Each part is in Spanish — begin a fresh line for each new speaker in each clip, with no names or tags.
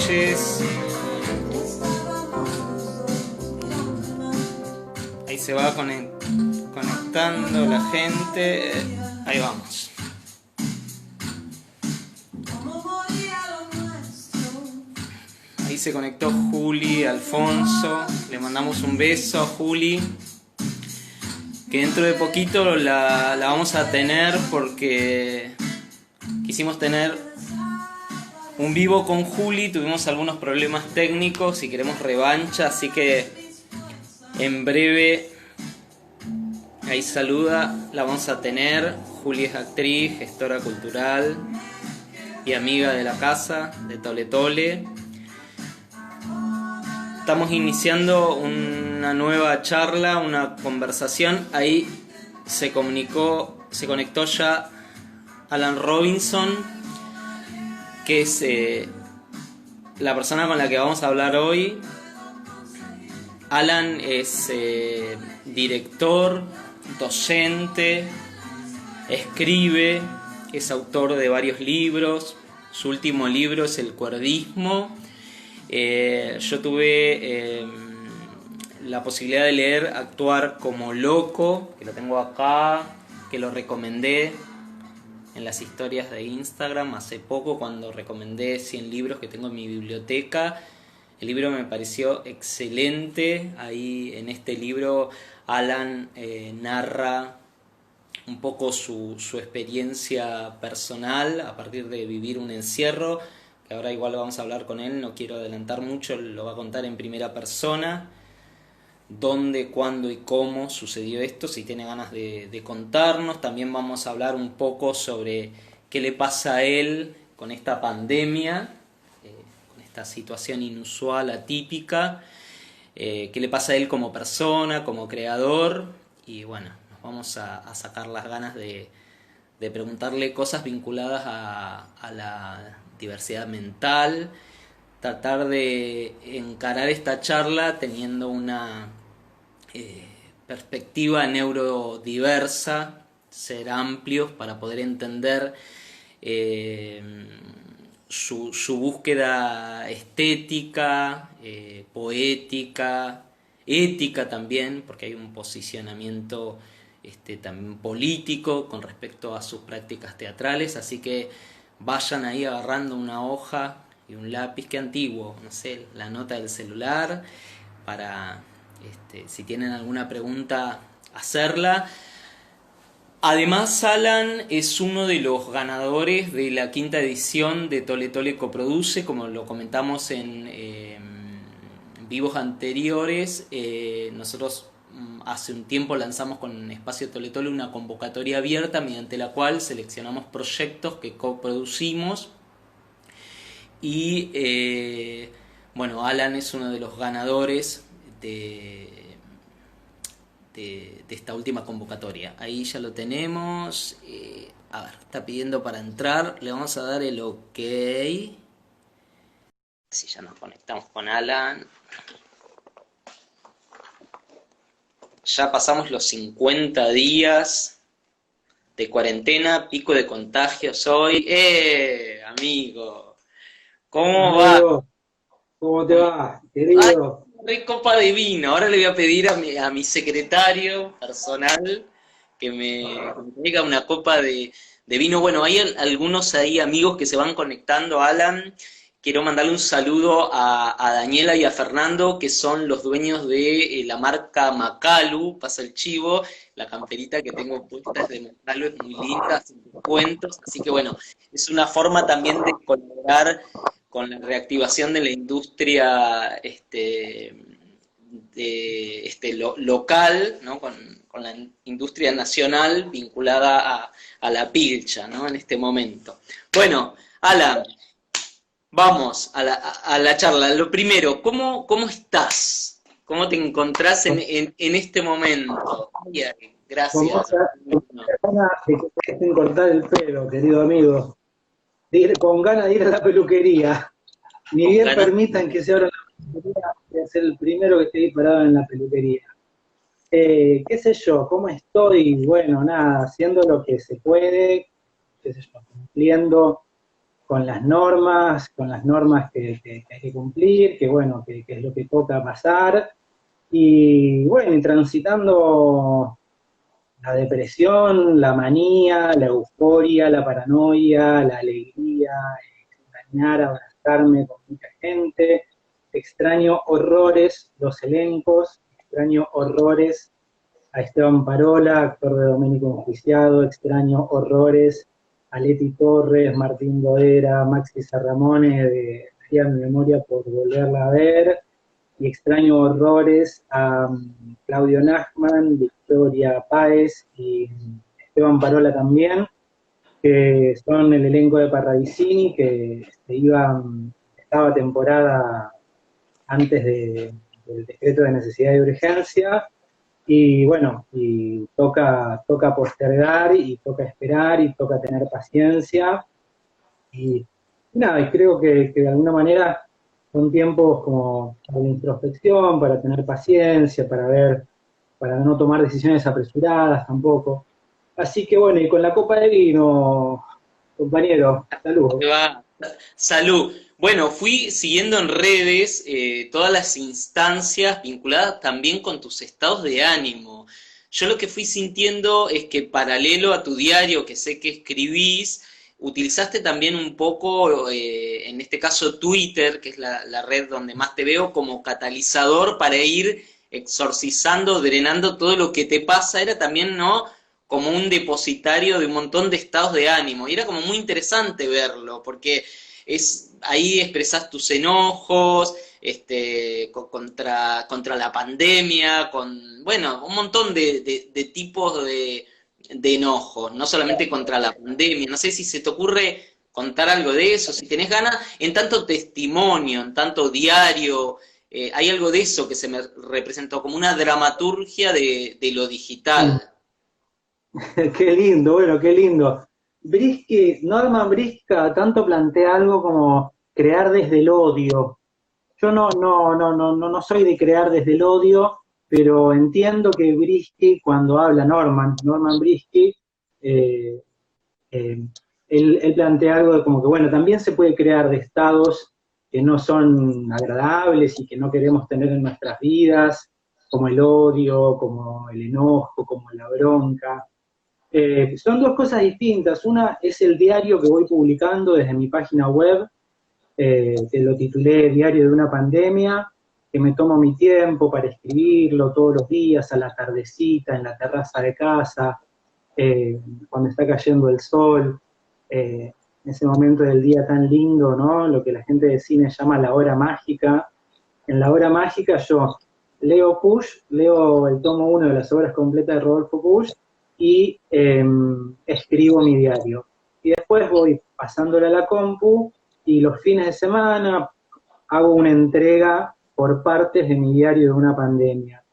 noches. Ahí se va conectando la gente. Ahí vamos. Ahí se conectó Juli, Alfonso. Le mandamos un beso a Juli, que dentro de poquito la vamos a tener porque quisimos tener un vivo con Juli. Tuvimos algunos problemas técnicos y queremos revancha, así que en breve, ahí saluda, la vamos a tener. Juli es actriz, gestora cultural y amiga de la casa, de Tole Tole. Estamos iniciando una nueva charla, una conversación. Ahí se conectó ya Alan Robinson, que es la persona con la que vamos a hablar hoy. Alan es director, docente, escribe, es autor de varios libros. Su último libro es El Cuerdismo. Yo tuve la posibilidad de leer Actuar como loco, que lo tengo acá, que lo recomendé en las historias de Instagram hace poco cuando recomendé 100 libros que tengo en mi biblioteca. El libro me pareció excelente. Ahí en este libro Alan narra un poco su experiencia personal a partir de vivir un encierro, que ahora igual vamos a hablar con él, no quiero adelantar mucho, lo va a contar en primera persona, dónde, cuándo y cómo sucedió esto, si tiene ganas de contarnos. También vamos a hablar un poco sobre qué le pasa a él con esta pandemia, con esta situación inusual, atípica, qué le pasa a él como persona, como creador, y bueno, nos vamos a sacar las ganas de preguntarle cosas vinculadas a la diversidad mental, tratar de encarar esta charla teniendo una perspectiva neurodiversa, ser amplios para poder entender su búsqueda estética, poética, ética también, porque hay un posicionamiento también político con respecto a sus prácticas teatrales, así que vayan ahí agarrando una hoja y un lápiz, que antiguo, no sé, la nota del celular, para si tienen alguna pregunta hacerla. Además, Alan es uno de los ganadores de la 5ª edición de Tole Tole Coproduce, como lo comentamos en vivos anteriores. Nosotros hace un tiempo lanzamos con Espacio Tole Tole una convocatoria abierta mediante la cual seleccionamos proyectos que coproducimos y bueno, Alan es uno de los ganadores de esta última convocatoria. Ahí ya lo tenemos. A ver, está pidiendo para entrar, le vamos a dar el OK. Si ya nos conectamos con Alan. Ya pasamos los 50 días de cuarentena, pico de contagios hoy. Amigo! ¿Cómo
Amigo,
va?
¿cómo te va,
¡Ay,
querido?
qué copa de vino! Ahora le voy a pedir a mi secretario personal que me traiga una copa de vino. Bueno, hay algunos ahí amigos que se van conectando, Alan. Quiero mandarle un saludo a Daniela y a Fernando, que son los dueños de la marca Macalu, pasa el chivo. La camperita que tengo puesta es de Macalu, es muy linda, hacen cuentos. Así que bueno, es una forma también de colaborar con la reactivación de la industria local, ¿no? Con la industria nacional vinculada a la pilcha, ¿no? En este momento. Bueno, Alan, vamos a la charla. Lo primero, ¿cómo estás? ¿Cómo te encontrás en este momento? Ay,
Con
gracias.
mucha ganas de que te dejen cortar el pelo, querido amigo. Con ganas de ir a la peluquería. Ni
Con
bien
ganas.
permitan que se abra la peluquería, voy a ser el primero que esté disparado en la peluquería. ¿Qué sé yo? ¿Cómo estoy? Bueno, nada, haciendo lo que se puede, qué sé yo, cumpliendo con las normas que hay que cumplir, que bueno, que es lo que toca pasar, y bueno, y transitando la depresión, la manía, la euforia, la paranoia, la alegría, extrañar, abrazarme con mucha gente, extraño horrores los elencos, extraño horrores a Esteban Parola, actor de Doménico Enjuiciado, extraño horrores a Leti Torres, Martín Dodera, Maxi Sarramone, de Día de Memoria por volverla a ver, y extraño horrores a Claudio Nachman, Victoria Páez y Esteban Parola también, que son el elenco de Parradicini, que estaba temporada antes del decreto de necesidad y urgencia, y bueno, y toca postergar, y toca esperar, y toca tener paciencia, y nada, y creo que de alguna manera son tiempos como de introspección, para tener paciencia, para ver, para no tomar decisiones apresuradas tampoco. Así que bueno, y con la copa de vino, compañero,
Te
saludos.
va. Salud. Bueno, fui siguiendo en redes todas las instancias vinculadas también con tus estados de ánimo. Yo lo que fui sintiendo es que paralelo a tu diario, que sé que escribís, utilizaste también un poco, en este caso Twitter, que es la red donde más te veo, como catalizador para ir exorcizando, drenando todo lo que te pasa. Era también, ¿no? Como un depositario de un montón de estados de ánimo. Y era como muy interesante verlo, porque ahí expresás tus enojos, contra la pandemia, bueno, un montón de tipos de enojos, no solamente contra la pandemia. No sé si se te ocurre contar algo de eso, si tenés ganas, en tanto testimonio, en tanto diario, hay algo de eso que se me representó como una dramaturgia de lo
Mm.
digital.
Qué lindo, bueno, qué lindo. Norman Brisky cada tanto plantea algo como crear desde el odio. Yo no soy de crear desde el odio, pero entiendo que Brisky, cuando habla Norman Brisky, eh, eh, él plantea algo de como que, bueno, también se puede crear de estados que no son agradables y que no queremos tener en nuestras vidas, como el odio, como el enojo, como la bronca. Son dos cosas distintas. Una es el diario que voy publicando desde mi página web, que lo titulé Diario de una pandemia, que me tomo mi tiempo para escribirlo todos los días, a la tardecita, en la terraza de casa, cuando está cayendo el sol, en ese momento del día tan lindo, ¿no? Lo que la gente de cine llama la hora mágica. En la hora mágica yo leo Push, leo el tomo 1 de las obras completas de Rodolfo Push, y escribo mi diario. Y después voy pasándole a la compu, y los fines de semana hago una entrega por partes de mi diario de una pandemia.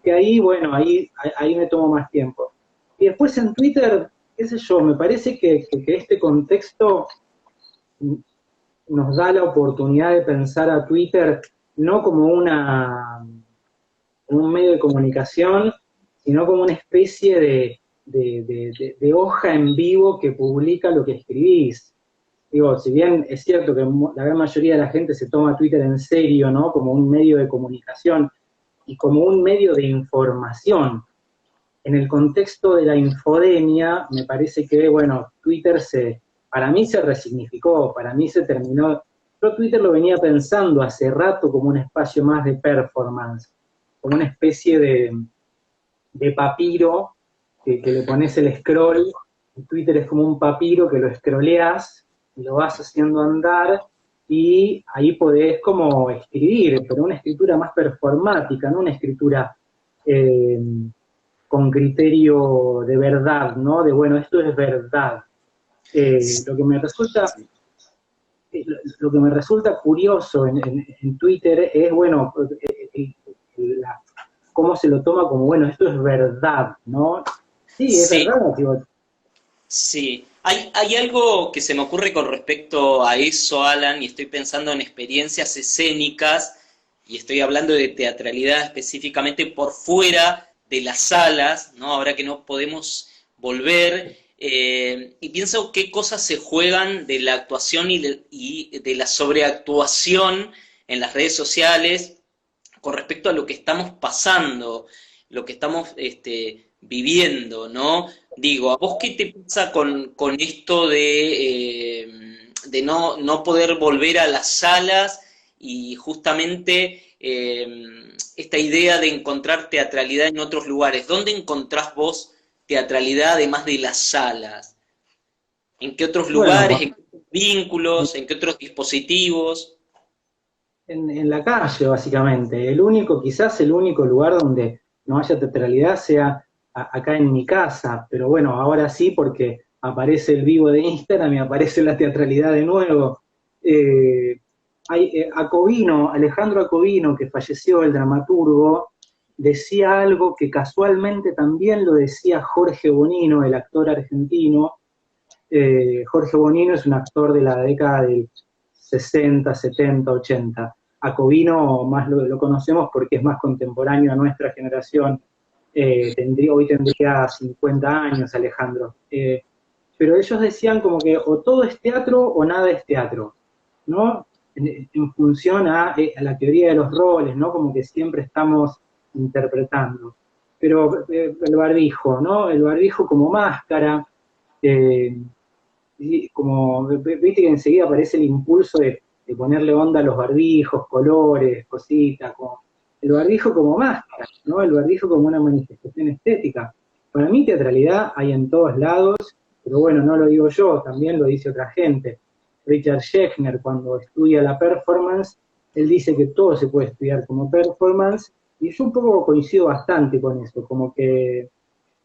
Que ahí, bueno, ahí me tomo más tiempo. Y después en Twitter, qué sé yo, me parece que este contexto nos da la oportunidad de pensar a Twitter no como un medio de comunicación, sino como una especie de hoja en vivo que publica lo que escribís. Digo, si bien es cierto que la gran mayoría de la gente se toma Twitter en serio, ¿no? Como un medio de comunicación y como un medio de información. En el contexto de la infodemia, me parece que, bueno, para mí se resignificó, para mí se terminó. Yo Twitter lo venía pensando hace rato como un espacio más de performance, como una especie de papiro que le pones el scroll. Twitter es como un papiro que lo scrolleás y lo vas haciendo andar, y ahí podés como escribir, pero una escritura más performática, no una escritura eh, con criterio de verdad, ¿no? De, bueno, esto es verdad. Lo que me resulta lo que me resulta curioso en Twitter es, bueno, la, cómo se lo toma como, bueno, esto es verdad, ¿no? Sí, es
Sí,
verdad, digo.
sí. Hay algo que se me ocurre con respecto a eso, Alan, y estoy pensando en experiencias escénicas, y estoy hablando de teatralidad específicamente por fuera de las salas, ¿no? Ahora que no podemos volver, y pienso qué cosas se juegan de la actuación y de la sobreactuación en las redes sociales con respecto a lo que estamos pasando, lo que estamos viviendo, ¿no? Digo, ¿a vos qué te pasa con esto de no poder volver a las salas y justamente esta idea de encontrar teatralidad en otros lugares? ¿Dónde encontrás vos teatralidad además de las salas? ¿En qué otros lugares,
Bueno,
en qué otros vínculos, en qué otros dispositivos?
en la calle, básicamente. El único, quizás el único lugar donde no haya teatralidad sea acá en mi casa, pero bueno, ahora sí porque aparece el vivo de Instagram y aparece la teatralidad de nuevo. Eh, Acovino, Alejandro Acovino, que falleció, el dramaturgo, decía algo que casualmente también lo decía Jorge Bonino, el actor argentino. Jorge Bonino es un actor de la década del 60, 70, 80. A Covino más lo conocemos porque es más contemporáneo a nuestra generación. Hoy tendría 50 años Alejandro. Pero ellos decían como que o todo es teatro o nada es teatro, ¿no? En función a la teoría de los roles, ¿no? Como que siempre estamos interpretando. Pero el barbijo, ¿no? El barbijo como máscara, eh, y como, viste que enseguida aparece el impulso de ponerle onda a los barbijos, colores, cositas, como, el barbijo como máscara, ¿no? El barbijo como una manifestación estética. Para mí teatralidad hay en todos lados, pero bueno, no lo digo yo, también lo dice otra gente. Richard Schechner, cuando estudia la performance, él dice que todo se puede estudiar como performance, y yo un poco coincido bastante con eso, como que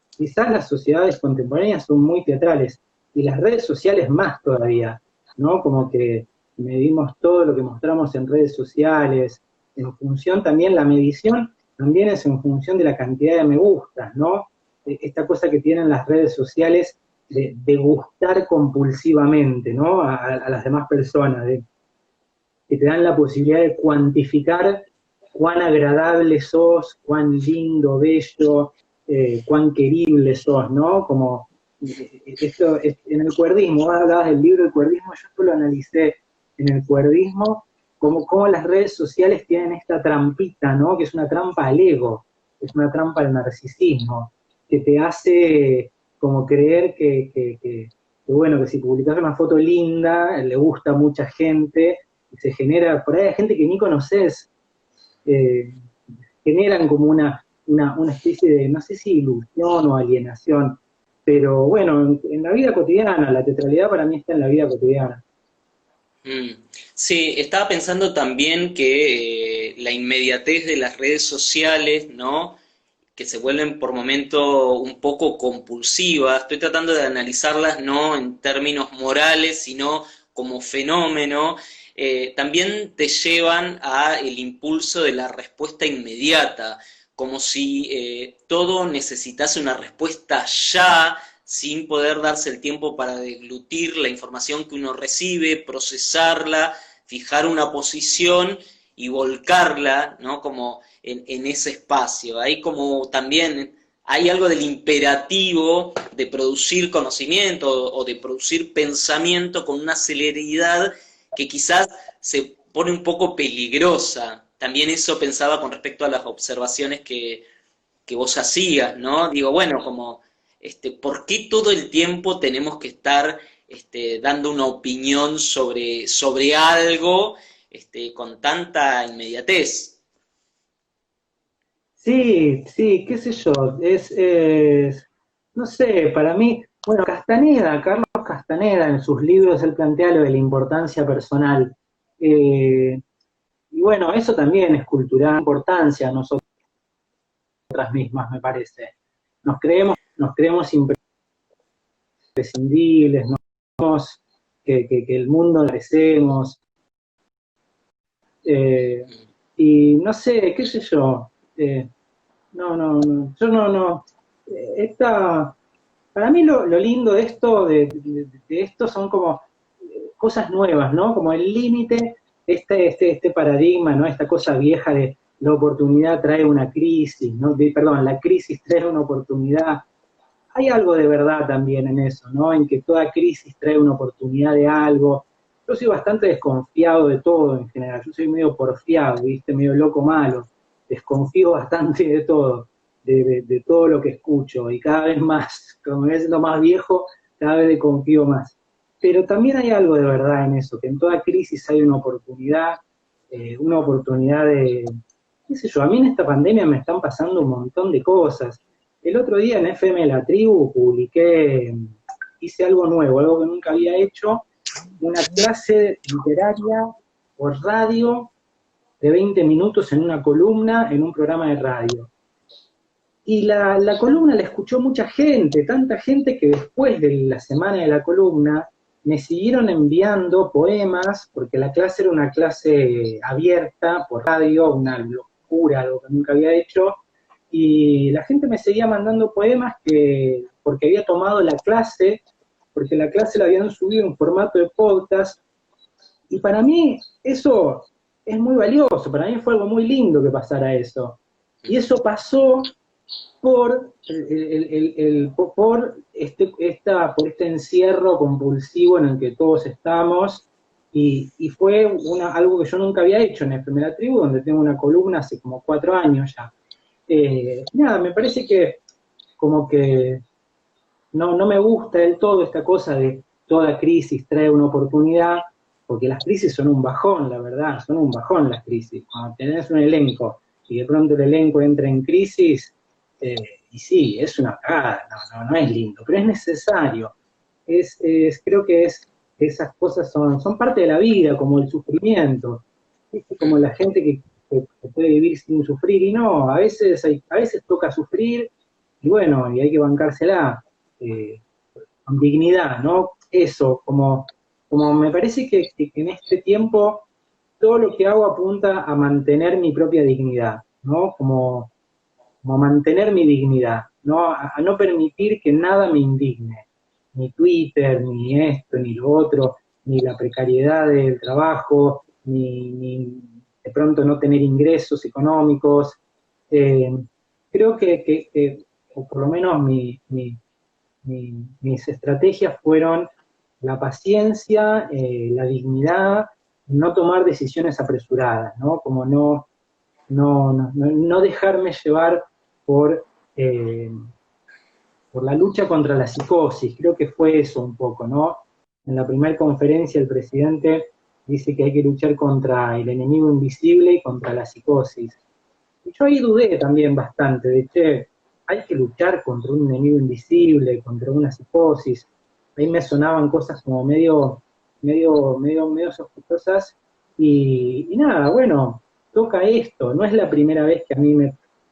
quizás las sociedades contemporáneas son muy teatrales y las redes sociales más todavía, ¿no? Como que medimos todo lo que mostramos en redes sociales, en función también, la medición también es en función de la cantidad de me gustas, ¿no? Esta cosa que tienen las redes sociales de gustar compulsivamente, ¿no? A las demás personas, que te dan la posibilidad de cuantificar cuán agradable sos, cuán lindo, bello, cuán querible sos, ¿no? Como esto en el cuerdismo, vos hablabas del libro del cuerdismo, yo esto lo analicé en el cuerdismo, como las redes sociales tienen esta trampita, ¿no? Que es una trampa al ego, es una trampa al narcisismo, que te hace como creer bueno, que si publicas una foto linda, le gusta a mucha gente, y se genera, por ahí hay gente que ni conoces, eh, generan como una especie de, no sé si ilusión o alienación, pero bueno, en la vida cotidiana, la teatralidad para mí está en la vida cotidiana.
Mm. Sí, estaba pensando también que la inmediatez de las redes sociales, ¿no? Que se vuelven por momento un poco compulsivas. Estoy tratando de analizarlas no en términos morales, sino como fenómeno. También te llevan a el impulso de la respuesta inmediata, como si todo necesitase una respuesta ya, sin poder darse el tiempo para deglutir la información que uno recibe, procesarla, fijar una posición y volcarla, ¿no? Como en ese espacio. Hay como también, hay algo del imperativo de producir conocimiento o de producir pensamiento con una celeridad que quizás se pone un poco peligrosa. También eso pensaba con respecto a las observaciones que vos hacías, ¿no? Digo, bueno, como, ¿por qué todo el tiempo tenemos que estar dando una opinión sobre algo con tanta inmediatez?
Sí, sí, qué sé yo, no sé, para mí, bueno, Castaneda, Carlos Castaneda, en sus libros él plantea lo de la importancia personal. Eh, y bueno, eso también es cultural, importancia a nosotras mismas, me parece. Nos creemos imprescindibles, que el mundo lo merecemos, eh, y no sé, qué sé yo, yo no, esta, para mí lo lindo de esto, de esto son como cosas nuevas, ¿no? Como el límite, este paradigma, ¿no? Esta cosa vieja de la oportunidad trae una crisis, ¿no? Perdón, la crisis trae una oportunidad. hay algo de verdad también en eso, ¿no? En que toda crisis trae una oportunidad de algo. Yo soy bastante desconfiado de todo en general, yo soy medio porfiado, ¿viste? Medio loco malo, desconfío bastante de todo, de todo lo que escucho, y cada vez más, como me voy siendo más viejo, cada vez desconfío más. Pero también hay algo de verdad en eso, que en toda crisis hay una oportunidad de, qué sé yo, a mí en esta pandemia me están pasando un montón de cosas. El otro día en FM La Tribu hice algo nuevo, algo que nunca había hecho, una clase literaria por radio de 20 minutos en una columna en un programa de radio. Y la columna la escuchó mucha gente, tanta gente que después de la semana de la columna me siguieron enviando poemas, porque la clase era una clase abierta por radio, una locura, algo que nunca había hecho, y la gente me seguía mandando poemas porque había tomado la clase, porque la clase la habían subido en formato de podcast, y para mí eso es muy valioso, para mí fue algo muy lindo que pasara eso. Y eso pasó por este encierro compulsivo en el que todos estamos, y fue algo que yo nunca había hecho en FM La Tribu, donde tengo una columna hace como 4 años ya. Nada, me parece que como que no me gusta del todo esta cosa de toda crisis trae una oportunidad, porque las crisis son un bajón, la verdad, son un bajón las crisis. Cuando tenés un elenco y de pronto el elenco entra en crisis, eh, y sí, es una cagada, no es lindo, pero es necesario. Creo que esas cosas son parte de la vida, como el sufrimiento, ¿viste? Como la gente que puede vivir sin sufrir, y no, a veces toca sufrir, y bueno, y hay que bancársela, eh, con dignidad, ¿no? Eso, como me parece que en este tiempo todo lo que hago apunta a mantener mi propia dignidad, ¿no? Como mantener mi dignidad, ¿no? A no permitir que nada me indigne, ni Twitter, ni esto, ni lo otro, ni la precariedad del trabajo, ni de pronto no tener ingresos económicos. Eh, Creo o por lo menos mis estrategias fueron la paciencia, la dignidad, no tomar decisiones apresuradas, ¿no? Como no dejarme llevar por, eh, por la lucha contra la psicosis, creo que fue eso un poco, ¿no? En la primera conferencia el presidente dice que hay que luchar contra el enemigo invisible y contra la psicosis. Y yo ahí dudé también bastante, de che, hay que luchar contra un enemigo invisible, contra una psicosis. Ahí me sonaban cosas como medio sospechosas, y nada, bueno, toca esto, no es la primera vez que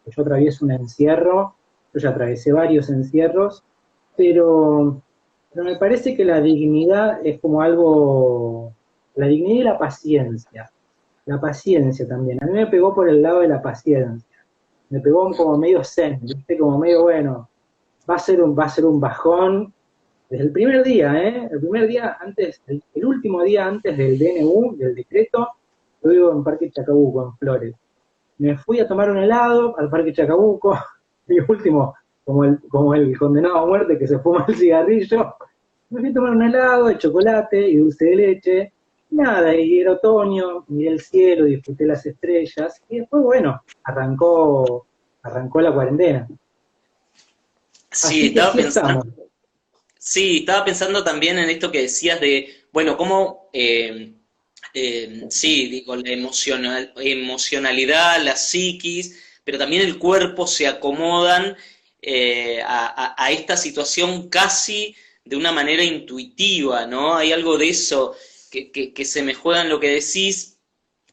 yo atravieso un encierro, yo ya atravesé varios encierros, pero me parece que la dignidad es como algo, la dignidad y la paciencia también, a mí me pegó por el lado de la paciencia, me pegó como medio zen, ¿viste? Como medio, bueno, va a ser un bajón desde el primer día, ¿eh? El primer día antes, el último día antes del DNU, del decreto, yo vivo en Parque Chacabuco, en Flores. Me fui a tomar un helado al Parque Chacabuco, y último, como el condenado a muerte que se fuma el cigarrillo, me fui a tomar un helado de chocolate y dulce de leche, nada, y era otoño, miré el cielo, disfruté las estrellas, y después, bueno, arrancó la cuarentena.
Sí,
Así que
estaba
así
pensando,
estamos.
sí, estaba pensando también en esto que decías de, bueno, cómo, sí, digo, la emocionalidad, la psiquis, pero también el cuerpo se acomodan a esta situación casi de una manera intuitiva, ¿no? Hay algo de eso que se me juega en lo que decís.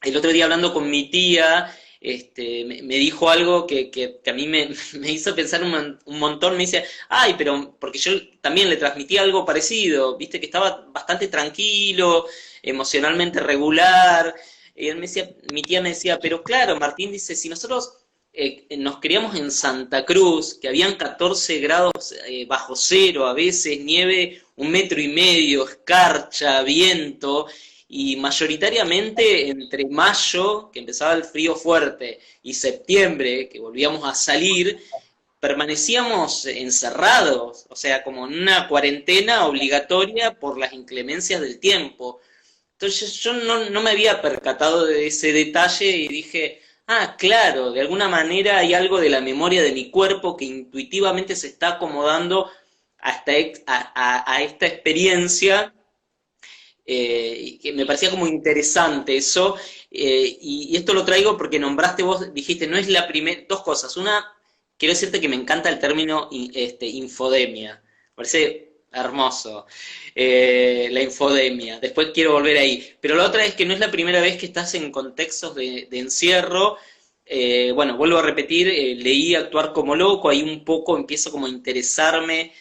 El otro día hablando con mi tía, me dijo algo que a mí me hizo pensar un montón, me dice, ay, pero porque yo también le transmití algo parecido, viste que estaba bastante tranquilo, emocionalmente regular, y él me decía, mi tía me decía, pero claro, Martín dice, si nosotros nos criamos en Santa Cruz, que habían 14 grados bajo cero, a veces nieve 1,5 metros, escarcha, viento, y mayoritariamente entre mayo, que empezaba el frío fuerte, y septiembre, que volvíamos a salir, permanecíamos encerrados, o sea, como en una cuarentena obligatoria por las inclemencias del tiempo. Entonces yo no me había percatado de ese detalle y dije, ah, claro, de alguna manera hay algo de la memoria de mi cuerpo que intuitivamente se está acomodando a esta experiencia, y que me parecía como interesante eso, y esto lo traigo porque nombraste vos, dijiste, no es la primera, dos cosas. Una, quiero decirte que me encanta el término infodemia, me parece hermoso, la infodemia, después quiero volver ahí, pero la otra es que no es la primera vez que estás en contextos de encierro. Bueno, vuelvo a repetir, leí Actuar como loco, ahí un poco empiezo como a interesarme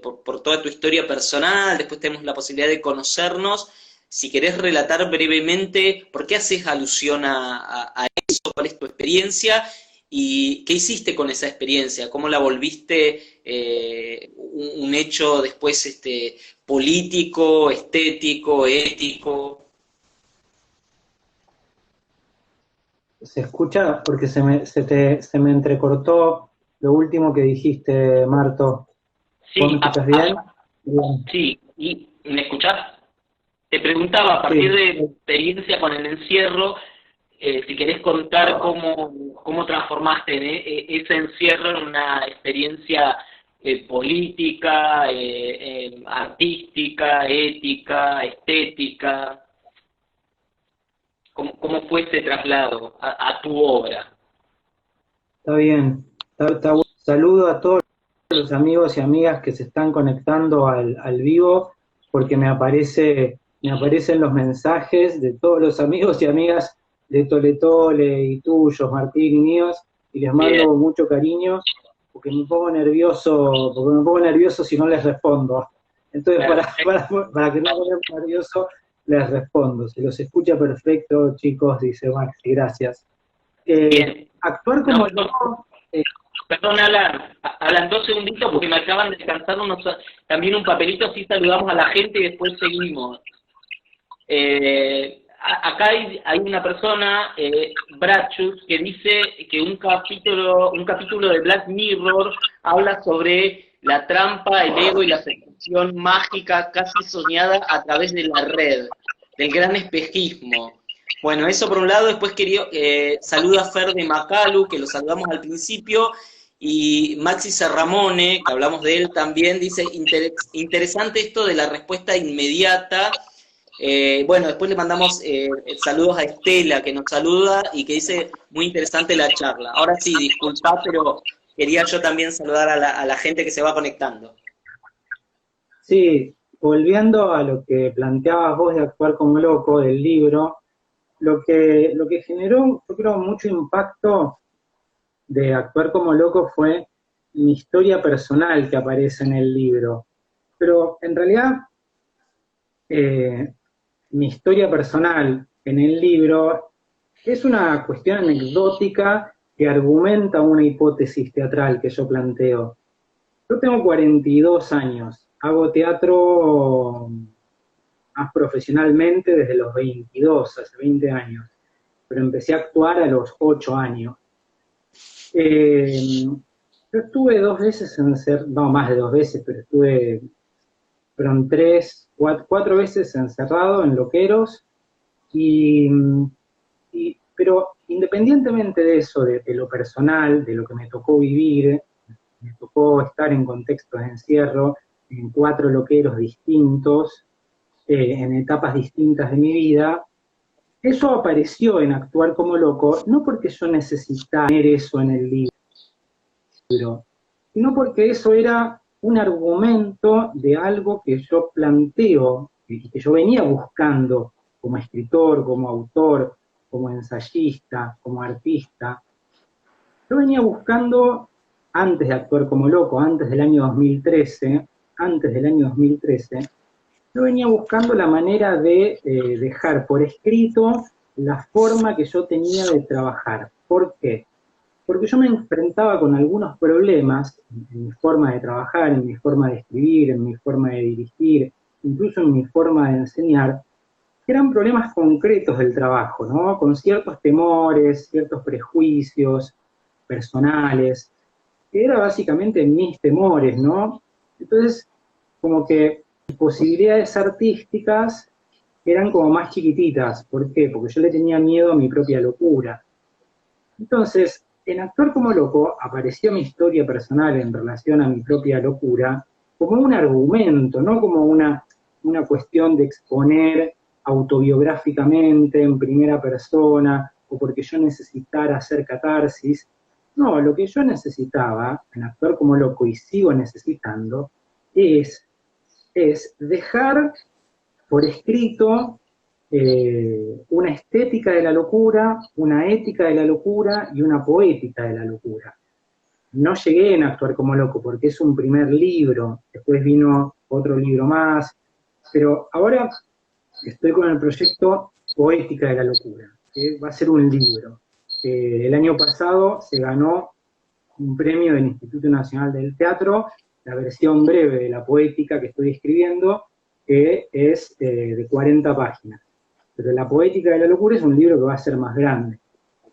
por toda tu historia personal, después tenemos la posibilidad de conocernos. Si querés relatar brevemente por qué haces alusión a eso, cuál es tu experiencia y qué hiciste con esa experiencia, cómo la volviste un hecho después político, estético, ético.
Se escucha porque se me entrecortó lo último que dijiste, Marto. ¿Vos me
Sí,
escuchás bien? Bien.
sí, ¿y me escuchás? Te preguntaba, a partir
Sí.
de tu experiencia con el encierro, si querés contar cómo transformaste ese encierro en una experiencia política, artística, ética, estética, cómo fue ese traslado a tu obra.
Está bien. Está bueno. Saludo a todos los amigos y amigas que se están conectando al vivo, porque me aparecen los mensajes de todos los amigos y amigas de Tole Tole y tuyos, Martín y míos, y les
Bien,
mando mucho cariño, porque me pongo nervioso si no les respondo. Entonces,
perfecto.
para que no me ponga nervioso, les respondo. Se los escucha perfecto, chicos, dice Maxi, gracias.
Bien.
Actuar
No,
como
no,
loco,
perdón, Alan, 2 segunditos porque me acaban de descansar también un papelito, así saludamos a la gente y después seguimos. Acá hay una persona, Brachus, que dice que un capítulo de Black Mirror habla sobre la trampa, el ego y la seducción mágica casi soñada a través de la red, del gran espejismo. Bueno, eso por un lado. Después quería saluda a Fer de Macalu, que lo saludamos al principio, y Maxi Serramone, que hablamos de él también, dice, interesante esto de la respuesta inmediata. Bueno, después le mandamos saludos a Estela, que nos saluda y que dice, muy interesante la charla. Ahora sí, disculpa, pero quería yo también saludar a la gente que se va conectando.
sí, volviendo a lo que planteabas vos de Actuar como loco, del libro, lo que generó, yo creo, mucho impacto de Actuar como loco fue mi historia personal que aparece en el libro. Pero en realidad, eh, mi historia personal en el libro es una cuestión anecdótica que argumenta una hipótesis teatral que yo planteo. Yo tengo 42 años, hago teatro más profesionalmente desde los 22, hace 20 años, pero empecé a actuar a los 8 años. Yo estuve 2 veces no más de 2 veces, pero fueron 3, 4 veces encerrado en loqueros, y, pero independientemente de eso, de lo personal, de lo que me tocó vivir, me tocó estar en contextos de encierro, en 4 loqueros distintos, en etapas distintas de mi vida. Eso apareció en Actuar como loco, no porque yo necesitara tener eso en el libro, sino porque eso era un argumento de algo que yo planteo y que yo venía buscando como escritor, como autor, como ensayista, como artista. Yo venía buscando, antes de Actuar como loco, antes del año 2013, yo venía buscando la manera de dejar por escrito la forma que yo tenía de trabajar. ¿Por qué? Porque yo me enfrentaba con algunos problemas en mi forma de trabajar, en mi forma de escribir, en mi forma de dirigir, incluso en mi forma de enseñar, que eran problemas concretos del trabajo, ¿no? Con ciertos temores, ciertos prejuicios personales. que era básicamente mis temores, ¿no? Entonces, como que posibilidades artísticas eran como más chiquititas. ¿Por qué? Porque yo le tenía miedo a mi propia locura. Entonces, en Actuar como loco apareció mi historia personal en relación a mi propia locura como un argumento, no como una cuestión de exponer autobiográficamente en primera persona o porque yo necesitara hacer catarsis. No, lo que yo necesitaba en Actuar como loco y sigo necesitando es, es dejar por escrito una estética de la locura, una ética de la locura y una poética de la locura. No llegué a Actuar como loco porque es un primer libro, después vino otro libro más, pero ahora estoy con el proyecto Poética de la Locura, que va a ser un libro. El año pasado se ganó un premio del Instituto Nacional del Teatro, la versión breve de la poética que estoy escribiendo, que es de 40 páginas. Pero La Poética de la Locura es un libro que va a ser más grande.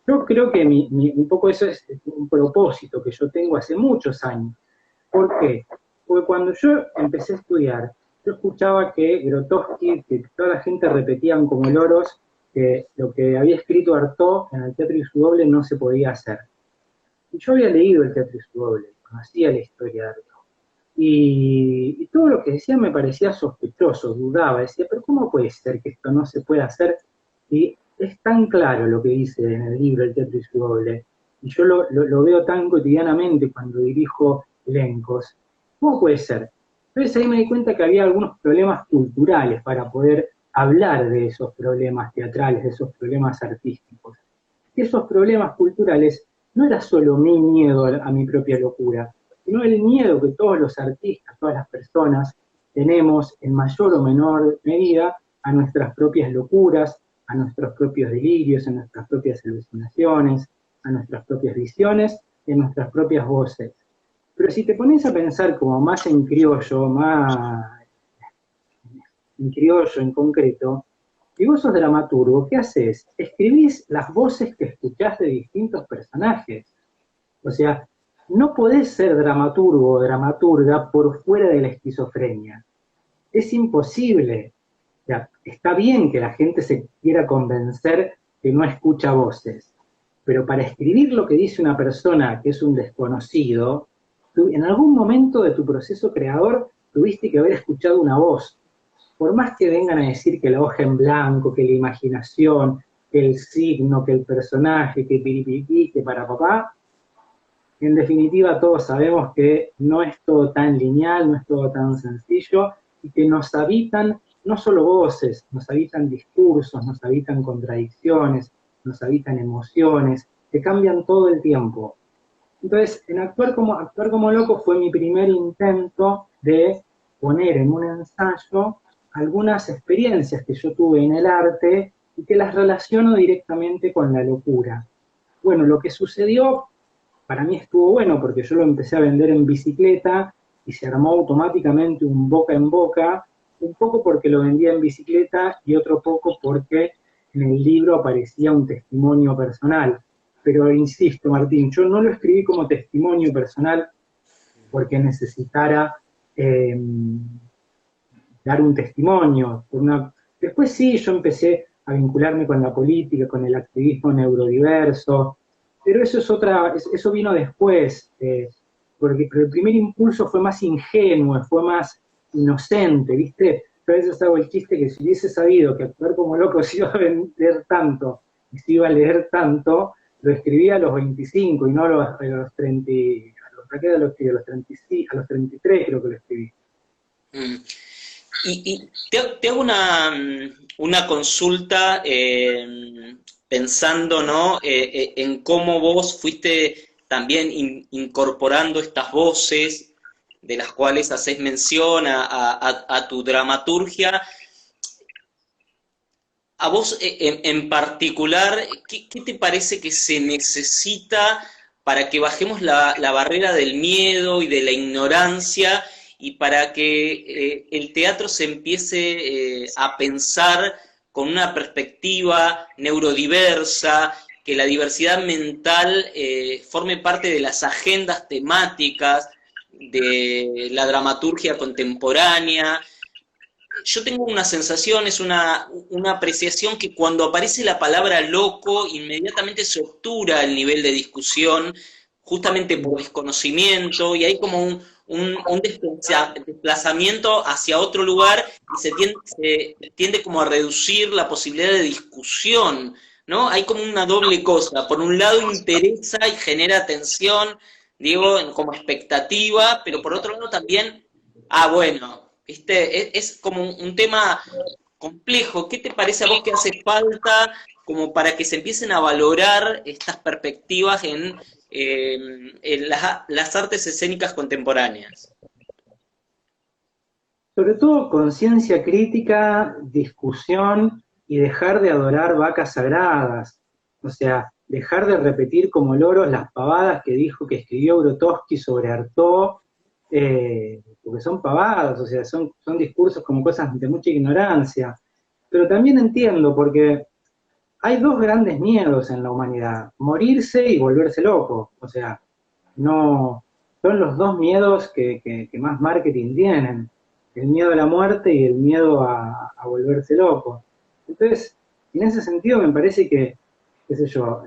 Yo creo que un poco eso es un propósito que yo tengo hace muchos años. ¿Por qué? Porque cuando yo empecé a estudiar, yo escuchaba que Grotowski, que toda la gente repetían como loros que lo que había escrito Artaud en el Teatro y su doble no se podía hacer. Y yo había leído el Teatro y su doble, conocía la historia de Artaud. Y todo lo que decía me parecía sospechoso, dudaba, decía, pero ¿cómo puede ser que esto no se pueda hacer? Y es tan claro lo que dice en el libro El Teatro y su doble, y yo lo veo tan cotidianamente cuando dirijo elencos. ¿Cómo puede ser? Entonces ahí me di cuenta que había algunos problemas culturales para poder hablar de esos problemas teatrales, de esos problemas artísticos. Y esos problemas culturales no era solo mi miedo a mi propia locura, sino el miedo que todos los artistas, todas las personas, tenemos en mayor o menor medida a nuestras propias locuras, a nuestros propios delirios, a nuestras propias alucinaciones, a nuestras propias visiones y a nuestras propias voces. Pero si te pones a pensar como más en criollo, más en criollo en concreto, y vos sos dramaturgo, ¿qué haces? Escribís las voces que escuchás de distintos personajes. O sea, no podés ser dramaturgo o dramaturga por fuera de la esquizofrenia. Es imposible. O sea, está bien que la gente se quiera convencer que no escucha voces, pero para escribir lo que dice una persona que es un desconocido, tú en algún momento de tu proceso creador tuviste que haber escuchado una voz. Por más que vengan a decir que la hoja en blanco, que la imaginación, que el signo, que el personaje, que piripipí, que para papá, en definitiva todos sabemos que no es todo tan lineal, no es todo tan sencillo, y que nos habitan no solo voces, nos habitan discursos, nos habitan contradicciones, nos habitan emociones, que cambian todo el tiempo. Entonces, en Actuar como loco fue mi primer intento de poner en un ensayo algunas experiencias que yo tuve en el arte y que las relaciono directamente con la locura. Bueno, lo que sucedió para mí estuvo bueno porque yo lo empecé a vender en bicicleta y se armó automáticamente un boca en boca, un poco porque lo vendía en bicicleta y otro poco porque en el libro aparecía un testimonio personal. Pero insisto, Martín, yo no lo escribí como testimonio personal porque necesitara dar un testimonio. Después sí, yo empecé a vincularme con la política, con el activismo neurodiverso, pero eso vino después, porque el primer impulso fue más ingenuo, fue más inocente, ¿viste? Yo a veces hago el chiste que si hubiese sabido que Actuar como loco se iba a vender tanto y se iba a leer tanto, lo escribía a los 25 y no a los 30, a los 35, a los 33 creo que lo escribí.
Mm. Y te hago una consulta pensando, ¿no? En cómo vos fuiste también incorporando estas voces de las cuales haces mención a tu dramaturgia. A vos en particular, ¿qué te parece que se necesita para que bajemos la barrera del miedo y de la ignorancia y para que el teatro se empiece a pensar con una perspectiva neurodiversa, que la diversidad mental forme parte de las agendas temáticas de la dramaturgia contemporánea. Yo tengo una sensación, es una apreciación que cuando aparece la palabra loco, inmediatamente se obtura el nivel de discusión, justamente por desconocimiento, y hay como un desplazamiento hacia otro lugar y se tiende como a reducir la posibilidad de discusión, ¿no? Hay como una doble cosa. Por un lado interesa y genera tensión, digo, como expectativa, pero por otro lado también, bueno, ¿viste? Es como un tema complejo. ¿Qué te parece a vos que hace falta como para que se empiecen a valorar estas perspectivas en las artes escénicas contemporáneas?
Sobre todo conciencia crítica, discusión y dejar de adorar vacas sagradas. O sea, dejar de repetir como loros las pavadas que dijo, que escribió Grotowski sobre Artaud, porque son pavadas, o sea, son discursos como cosas de mucha ignorancia. Pero también entiendo, porque hay dos grandes miedos en la humanidad, morirse y volverse loco. O sea, no, son los dos miedos que más marketing tienen, el miedo a la muerte y el miedo a volverse loco. Entonces, en ese sentido me parece que, qué sé yo,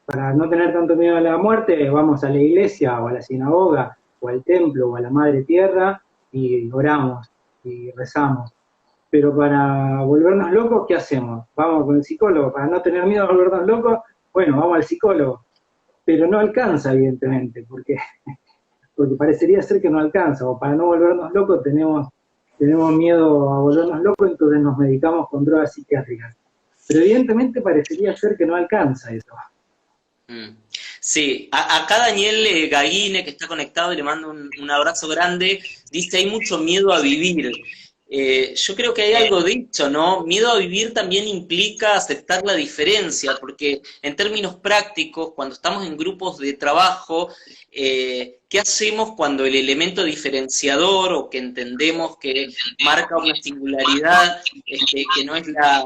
para no tener tanto miedo a la muerte, vamos a la iglesia o a la sinagoga o al templo o a la madre tierra y oramos y rezamos. Pero para volvernos locos, ¿qué hacemos? Vamos con el psicólogo. Para no tener miedo a volvernos locos, bueno, vamos al psicólogo. Pero no alcanza, evidentemente, porque parecería ser que no alcanza. O para no volvernos locos tenemos miedo a volvernos locos, entonces nos medicamos con drogas psiquiátricas. Pero evidentemente parecería ser que no alcanza eso.
Sí, acá Daniel Gaguine, que está conectado, y le mando un abrazo grande, dice, hay mucho miedo a vivir. Yo creo que hay algo dicho, ¿no? Miedo a vivir también implica aceptar la diferencia, porque en términos prácticos, cuando estamos en grupos de trabajo, ¿qué hacemos cuando el elemento diferenciador o que entendemos que marca una singularidad que no es a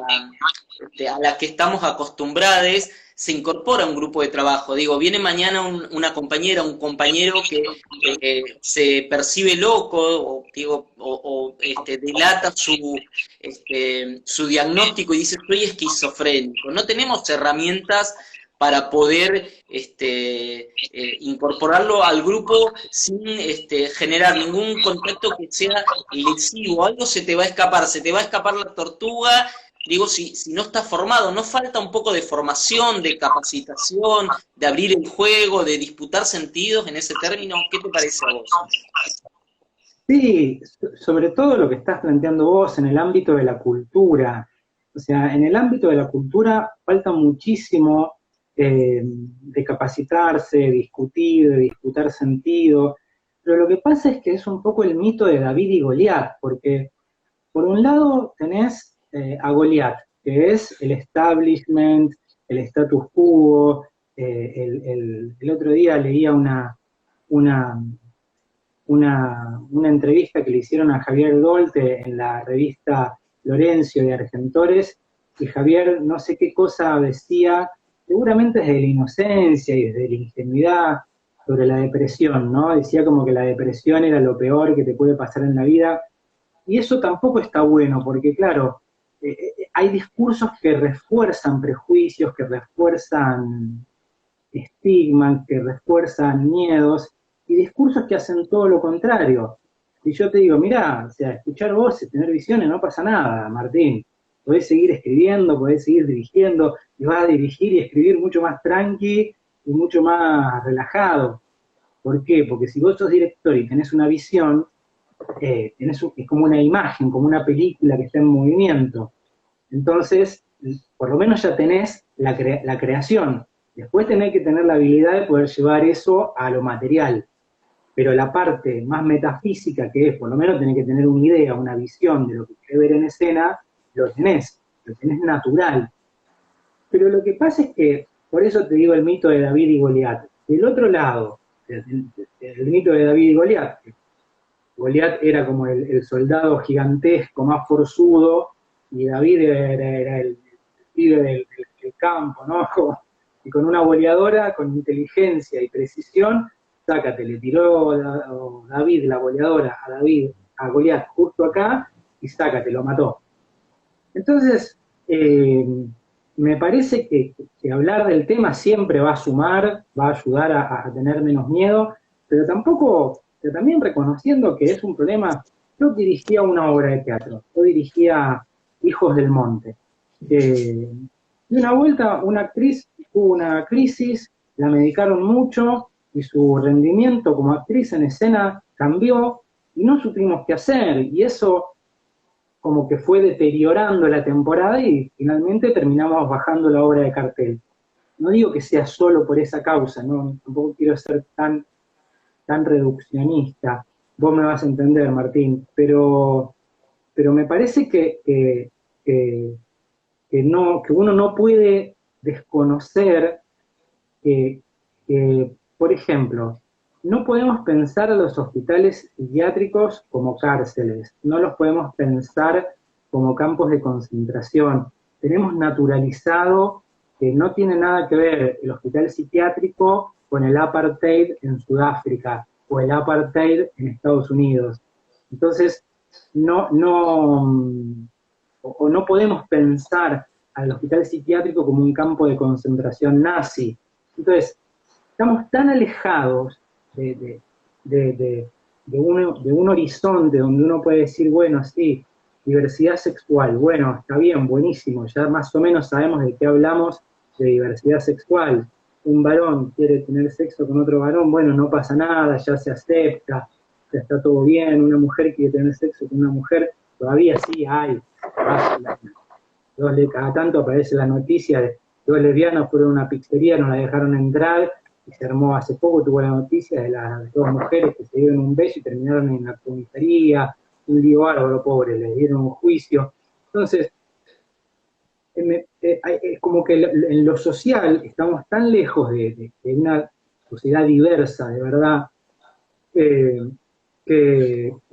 la que estamos acostumbrados, se incorpora a un grupo de trabajo? Digo, viene mañana una compañera, un compañero que se percibe loco, o, digo, delata su diagnóstico y dice, soy esquizofrénico. No tenemos herramientas para poder incorporarlo al grupo sin generar ningún contacto que sea lesivo. Algo se te va a escapar la tortuga. Digo, si no está formado, ¿no falta un poco de formación, de capacitación, de abrir el juego, de disputar sentidos en ese término? ¿Qué te parece a vos?
Sí, sobre todo lo que estás planteando vos en el ámbito de la cultura. O sea, en el ámbito de la cultura falta muchísimo de capacitarse, discutir, de disputar sentido. Pero lo que pasa es que es un poco el mito de David y Goliat, porque por un lado tenés a Goliat, que es el establishment, el status quo. El otro día leía una, una entrevista que le hicieron a Javier Dolte en la revista Lorenzo de Argentores, y Javier no sé qué cosa decía, seguramente desde la inocencia y desde la ingenuidad, sobre la depresión, ¿no? Decía como que la depresión era lo peor que te puede pasar en la vida, y eso tampoco está bueno, porque claro, hay discursos que refuerzan prejuicios, que refuerzan estigmas, que refuerzan miedos, y discursos que hacen todo lo contrario. Y yo te digo, mirá, o sea, escuchar voces, tener visiones, no pasa nada, Martín. Podés seguir escribiendo, podés seguir dirigiendo, y vas a dirigir y escribir mucho más tranqui y mucho más relajado. ¿Por qué? Porque si vos sos director y tenés una visión, es como una imagen, como una película que está en movimiento. Entonces, por lo menos ya tenés la creación. Después tenés que tener la habilidad de poder llevar eso a lo material. Pero la parte más metafísica, que es, por lo menos tenés que tener una idea, una visión de lo que querés ver en escena, lo tenés natural. Pero lo que pasa es que, por eso te digo el mito de David y Goliat. Del otro lado, el mito de David y Goliat, Goliat era como el soldado gigantesco, más forzudo, y David era el pibe del campo, ¿no? y con una boleadora, con inteligencia y precisión, sácate, le tiró David la boleadora a Goliat justo acá, y sácate, lo mató. Entonces, me parece que hablar del tema siempre va a sumar, va a ayudar a tener menos miedo, pero también reconociendo que es un problema. Yo dirigía una obra de teatro, yo dirigía Hijos del Monte. Y una vuelta, una actriz tuvo una crisis, la medicaron mucho y su rendimiento como actriz en escena cambió y no supimos qué hacer. Y eso como que fue deteriorando la temporada y finalmente terminamos bajando la obra de cartel. No digo que sea solo por esa causa, ¿no? Tampoco quiero ser tan reduccionista. Vos me vas a entender, Martín, pero me parece que uno no puede desconocer que, por ejemplo, no podemos pensar a los hospitales psiquiátricos como cárceles, no los podemos pensar como campos de concentración. Tenemos naturalizado que no tiene nada que ver el hospital psiquiátrico con el apartheid en Sudáfrica o el apartheid en Estados Unidos. Entonces, no podemos pensar al hospital psiquiátrico como un campo de concentración nazi. Entonces, estamos tan alejados de un horizonte donde uno puede decir, bueno, sí, diversidad sexual, bueno, está bien, buenísimo, ya más o menos sabemos de qué hablamos de diversidad sexual. Un varón quiere tener sexo con otro varón, bueno, no pasa nada, ya se acepta, ya está todo bien. Una mujer quiere tener sexo con una mujer, todavía sí hay. Cada tanto aparece la noticia de dos lesbianas fueron a una pizzería, no la dejaron entrar, y se armó hace poco, tuvo la noticia de las dos mujeres que se dieron un beso y terminaron en la comisaría, un lío bárbaro, pobre, les dieron un juicio. Entonces, es como que en lo social estamos tan lejos de una sociedad diversa, de verdad, que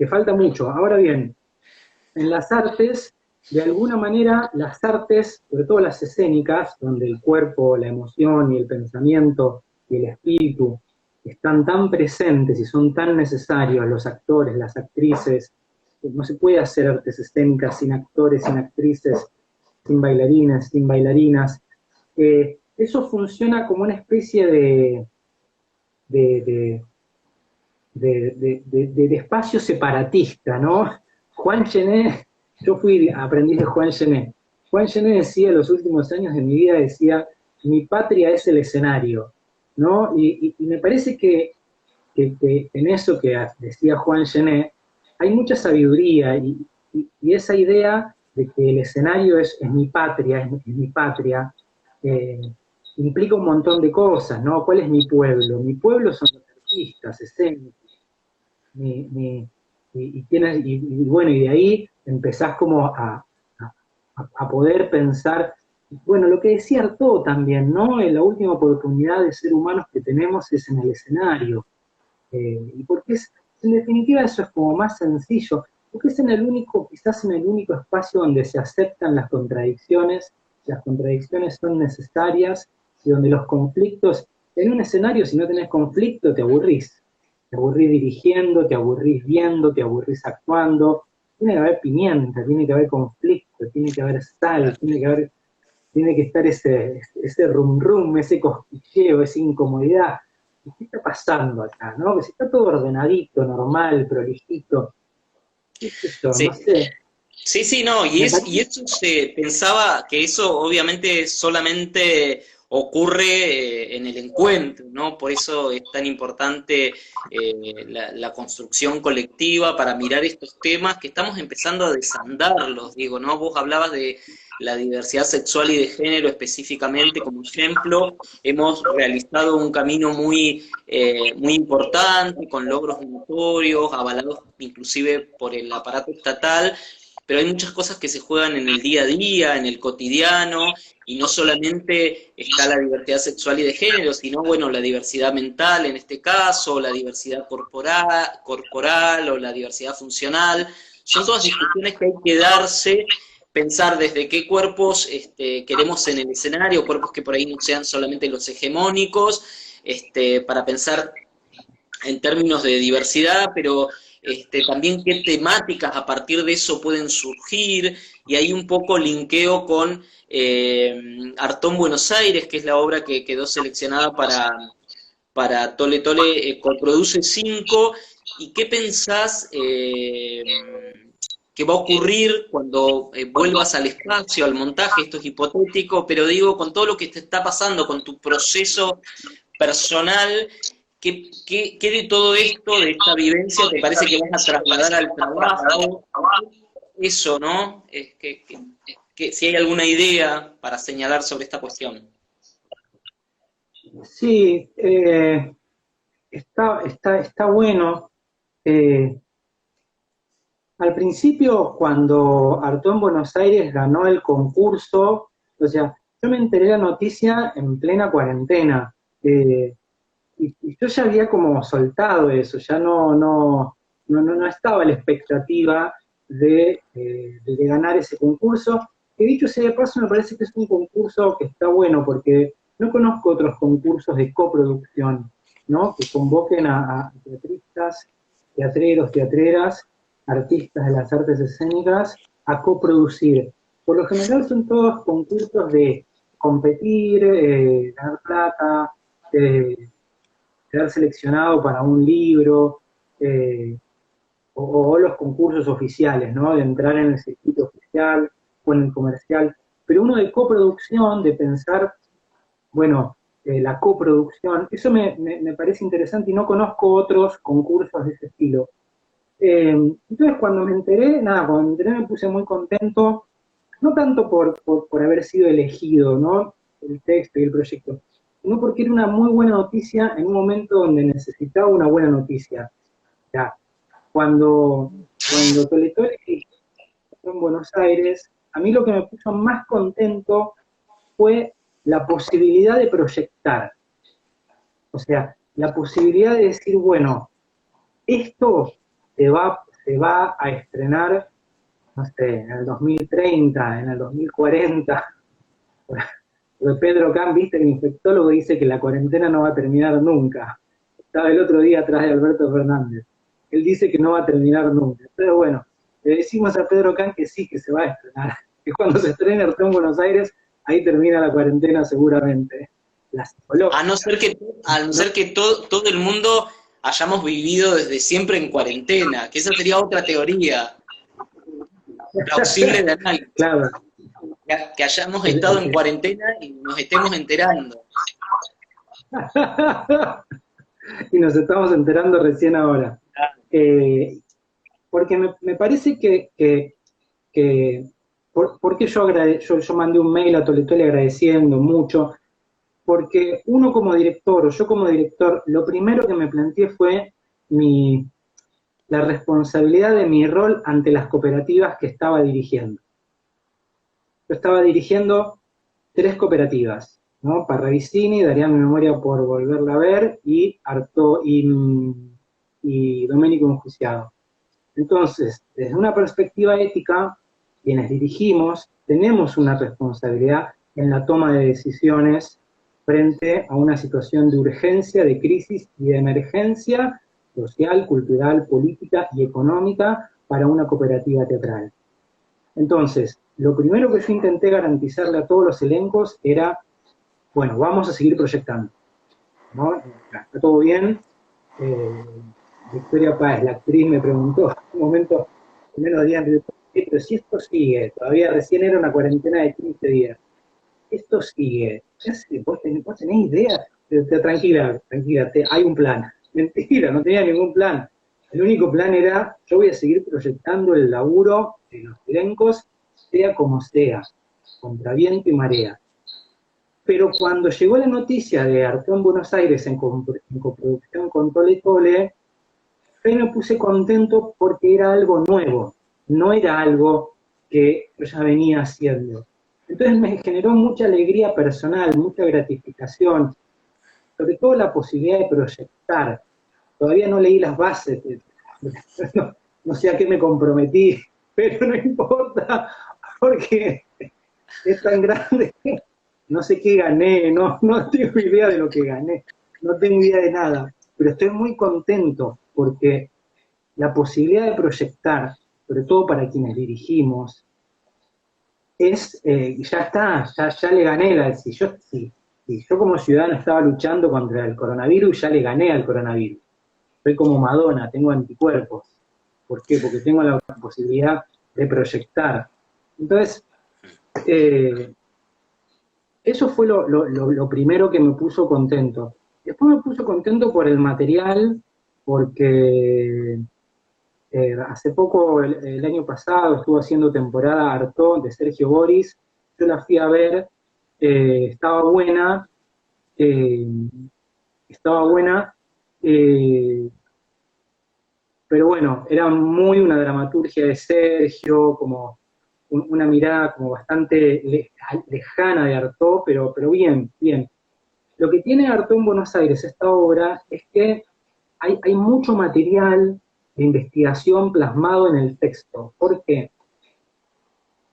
falta mucho. Ahora bien, en las artes, de alguna manera, las artes, sobre todo las escénicas, donde el cuerpo, la emoción y el pensamiento y el espíritu están tan presentes y son tan necesarios, los actores, las actrices, no se puede hacer artes escénicas sin actores, sin actrices, sin bailarines, sin bailarinas. Eso funciona como una especie de espacio separatista, ¿no? Juan Gené, yo fui aprendiz de Juan Gené. Juan Gené decía en los últimos años de mi vida, decía, mi patria es el escenario, ¿no? Y me parece que en eso que decía Juan Gené hay mucha sabiduría y esa idea de que el escenario es mi patria, es mi patria, implica un montón de cosas, ¿no? ¿Cuál es mi pueblo? Mi pueblo son los artistas escénicos. Y bueno, y de ahí empezás como a poder pensar, bueno, lo que decía Artaud también, ¿no? En la última oportunidad de ser humanos que tenemos es en el escenario. Y porque en definitiva eso es como más sencillo, porque es quizás en el único espacio donde se aceptan las contradicciones son necesarias, y donde los conflictos, en un escenario si no tenés conflicto te aburrís dirigiendo, te aburrís viendo, te aburrís actuando, tiene que haber pimienta, tiene que haber conflicto, tiene que haber sal, tiene que estar ese rum rum, ese cosquilleo, esa incomodidad. ¿Qué está pasando acá? ¿No? Que si está todo ordenadito, normal, prolijito, ¿qué es eso?
Sí.
No sé.
Sí, no, y eso se pensaba que eso obviamente solamente ocurre en el encuentro, ¿no? Por eso es tan importante la construcción colectiva para mirar estos temas que estamos empezando a desandarlos, digo, ¿no? Vos hablabas de la diversidad sexual y de género específicamente como ejemplo, hemos realizado un camino muy importante, con logros notorios, avalados inclusive por el aparato estatal, pero hay muchas cosas que se juegan en el día a día, en el cotidiano, y no solamente está la diversidad sexual y de género, sino, bueno, la diversidad mental en este caso, la diversidad corporal o la diversidad funcional. Son todas discusiones que hay que darse pensar desde qué cuerpos queremos en el escenario, cuerpos que por ahí no sean solamente los hegemónicos, para pensar en términos de diversidad, pero también qué temáticas a partir de eso pueden surgir, y ahí un poco linkeo con Artón Buenos Aires, que es la obra que quedó seleccionada para Tole Tole, coproduce 5, ¿y qué pensás que va a ocurrir cuando vuelvas al espacio, al montaje? Esto es hipotético, pero digo, con todo lo que te está pasando, con tu proceso personal, ¿qué de todo esto, de esta vivencia, te parece que vas a trasladar al trabajo? Eso, ¿no? Que si hay alguna idea para señalar sobre esta cuestión.
Sí, está bueno. Eh, Al principio, cuando Artón Buenos Aires ganó el concurso, o sea, yo me enteré la noticia en plena cuarentena. Y yo ya había como soltado eso, ya no estaba la expectativa de ganar ese concurso. Que dicho sea de paso, me parece que es un concurso que está bueno, porque no conozco otros concursos de coproducción, ¿no? Que convoquen a teatristas, teatreros, teatreras, artistas de las artes escénicas a coproducir. Por lo general son todos concursos de competir, ganar plata, eh, quedar seleccionado para un libro, eh, o los concursos oficiales, ¿no? De entrar en el circuito oficial o en el comercial. Pero uno de coproducción, de pensar, bueno, la coproducción, eso me parece interesante y no conozco otros concursos de ese estilo. Entonces cuando me enteré, nada, cuando me enteré me puse muy contento, no tanto por haber sido elegido, ¿no? El texto y el proyecto, sino porque era una muy buena noticia en un momento donde necesitaba una buena noticia. O sea, cuando Tole Tole en Buenos Aires, a mí lo que me puso más contento fue la posibilidad de proyectar. O sea, la posibilidad de decir, bueno, esto se va a estrenar, no sé, en el 2030, en el 2040. Porque Pedro Can, viste, el infectólogo, dice que la cuarentena no va a terminar nunca. Estaba el otro día atrás de Alberto Fernández. Él dice que no va a terminar nunca. Pero bueno, le decimos a Pedro Can que sí, que se va a estrenar. Que cuando se estrene Artón Buenos Aires, ahí termina la cuarentena seguramente. La psicológica.
A no ser que todo el mundo hayamos vivido desde siempre en cuarentena, que esa sería otra teoría plausible de análisis.
Claro.
Que hayamos estado en cuarentena y nos estemos enterando.
Y nos estamos enterando recién ahora. Porque me parece porque yo mandé un mail a Tole Tole agradeciendo mucho, porque uno como director, o yo como director, lo primero que me planteé fue la responsabilidad de mi rol ante las cooperativas que estaba dirigiendo. Yo estaba dirigiendo 3 cooperativas, ¿no? Parravicini, daría mi memoria por volverla a ver, y Domenico Enjuiciado. Entonces, desde una perspectiva ética, quienes dirigimos tenemos una responsabilidad en la toma de decisiones frente a una situación de urgencia, de crisis y de emergencia social, cultural, política y económica para una cooperativa teatral. Entonces, lo primero que yo intenté garantizarle a todos los elencos era, bueno, vamos a seguir proyectando, ¿no? Está todo bien. Victoria Páez, la actriz, me preguntó en un momento, menos días, pero si esto sigue, todavía recién era una cuarentena de 15 días, esto sigue, ¿vos tenés idea? Tranquila, hay un plan. Mentira, no tenía ningún plan. El único plan era, yo voy a seguir proyectando el laburo de los elencos, sea como sea, contra viento y marea. Pero cuando llegó la noticia de Artón Buenos Aires en coproducción con Tole Tole, yo me puse contento porque era algo nuevo, no era algo que yo ya venía haciendo. Entonces me generó mucha alegría personal, mucha gratificación, sobre todo la posibilidad de proyectar. Todavía no leí las bases, no sé a qué me comprometí, pero no importa, porque es tan grande, no sé qué gané, no tengo idea de lo que gané, no tengo idea de nada, pero estoy muy contento porque la posibilidad de proyectar, sobre todo para quienes dirigimos, ya está, ya le gané, si yo como ciudadano estaba luchando contra el coronavirus, ya le gané al coronavirus. Soy como Madonna, tengo anticuerpos. ¿Por qué? Porque tengo la posibilidad de proyectar. Entonces, eso fue lo primero que me puso contento. Después me puso contento por el material, porque hace poco, el año pasado, estuvo haciendo temporada Artaud de Sergio Boris. Yo la fui a ver, estaba buena, eh, estaba buena, eh, pero bueno, era muy una dramaturgia de Sergio, como una mirada como bastante lejana de Artaud, pero bien, bien. Lo que tiene Artaud en Buenos Aires, esta obra, es que hay mucho material de investigación plasmado en el texto. ¿Por qué?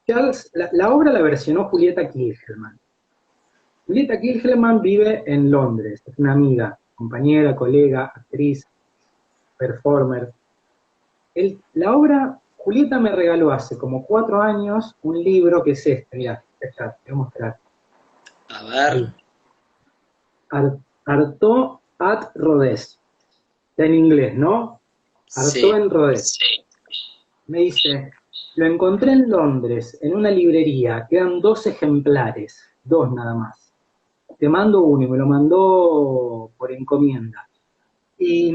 Charles, la obra la versionó Julieta Kilgelman. Julieta Kilgelman vive en Londres, es una amiga, compañera, colega, actriz, performer. La obra, Julieta me regaló hace como 4 años un libro que es este, mirá, te voy a mostrar.
A ver.
Artaud at Rodez. Está en inglés, ¿no? Artaud
Sí.
en Rodez. Sí. Me dice, lo encontré en Londres, en una librería, quedan 2 ejemplares, 2 nada más. Te mando uno y me lo mandó por encomienda. Y